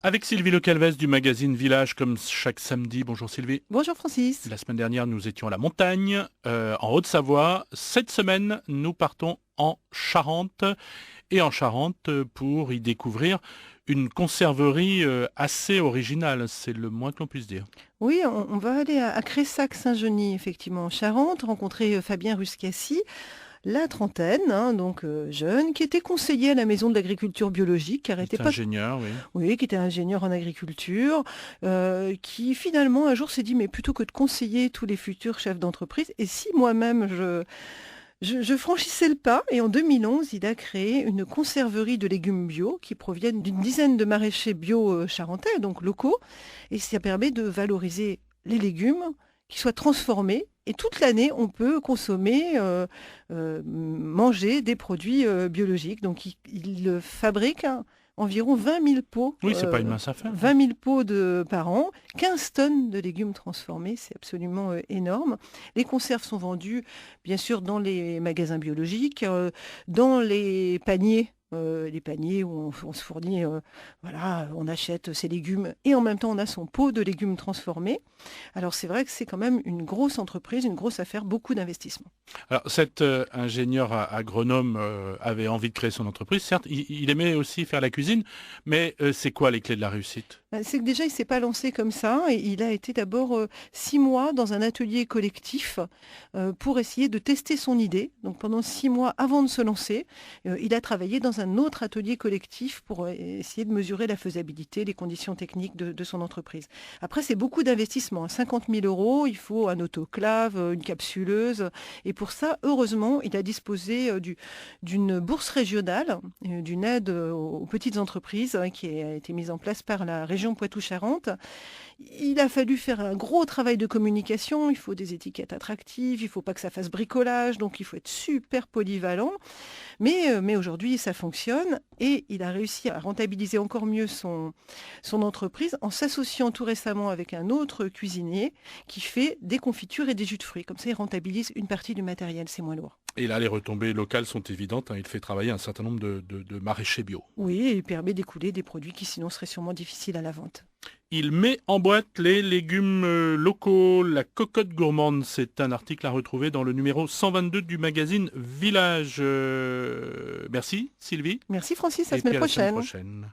Avec Sylvie Le Calvez du magazine Village, comme chaque samedi. Bonjour Sylvie. Bonjour Francis. La semaine dernière, nous étions à la montagne, en Haute-Savoie. Cette semaine, nous partons en Charente. Et en Charente, pour y découvrir une conserverie assez originale, c'est le moins que l'on puisse dire. Oui, on va aller à Cressac-Saint-Genis, effectivement, en Charente, rencontrer Fabien Ruscassi, la trentaine, hein, donc jeune, qui était conseiller à la Maison de l'Agriculture biologique, qui arrêtait C'est pas, ingénieur, oui. oui, qui était ingénieur en agriculture, qui finalement un jour s'est dit, mais plutôt que de conseiller tous les futurs chefs d'entreprise, et si moi-même je franchissais le pas, et en 2011, il a créé une conserverie de légumes bio qui proviennent d'une dizaine de maraîchers bio charentais, donc locaux, et ça permet de valoriser les légumes qui soient transformés. Et toute l'année, on peut consommer, manger des produits biologiques. Donc, il fabrique environ 20 000 pots, Oui, c'est pas une mince affaire, hein. 20 000 pots par an, 15 tonnes de légumes transformés, c'est absolument énorme. Les conserves sont vendues, bien sûr, dans les magasins biologiques, dans les paniers où on se fournit, voilà, on achète ses légumes et en même temps on a son pot de légumes transformés. Alors c'est vrai que c'est quand même une grosse entreprise, une grosse affaire, beaucoup d'investissements. Alors, cet ingénieur agronome avait envie de créer son entreprise. Certes, il aimait aussi faire la cuisine, mais c'est quoi les clés de la réussite? C'est que déjà, il s'est pas lancé comme ça. Et il a été d'abord 6 mois dans un atelier collectif pour essayer de tester son idée. Donc pendant 6 mois avant de se lancer, il a travaillé dans un autre atelier collectif pour essayer de mesurer la faisabilité, les conditions techniques de son entreprise. Après, c'est beaucoup d'investissement. 50 000 euros, il faut un autoclave, une capsuleuse. Et pour ça, heureusement, il a disposé d'une bourse régionale, d'une aide aux petites entreprises qui a été mise en place par la région Poitou-Charentes. Il a fallu faire un gros travail de communication, il faut des étiquettes attractives, il ne faut pas que ça fasse bricolage, donc il faut être super polyvalent. Mais aujourd'hui, ça fonctionne et il a réussi à rentabiliser encore mieux son entreprise en s'associant tout récemment avec un autre cuisinier qui fait des confitures et des jus de fruits. Comme ça, il rentabilise une partie du matériel, c'est moins lourd. Et là, les retombées locales sont évidentes, hein. Il fait travailler un certain nombre de maraîchers bio. Oui, et il permet d'écouler des produits qui sinon seraient sûrement difficiles à la vente. Il met en boîte les légumes locaux. La cocotte gourmande, c'est un article à retrouver dans le numéro 122 du magazine Village. Merci Sylvie. Merci Francis, à la Et puis semaine à la semaine prochaine. prochaine.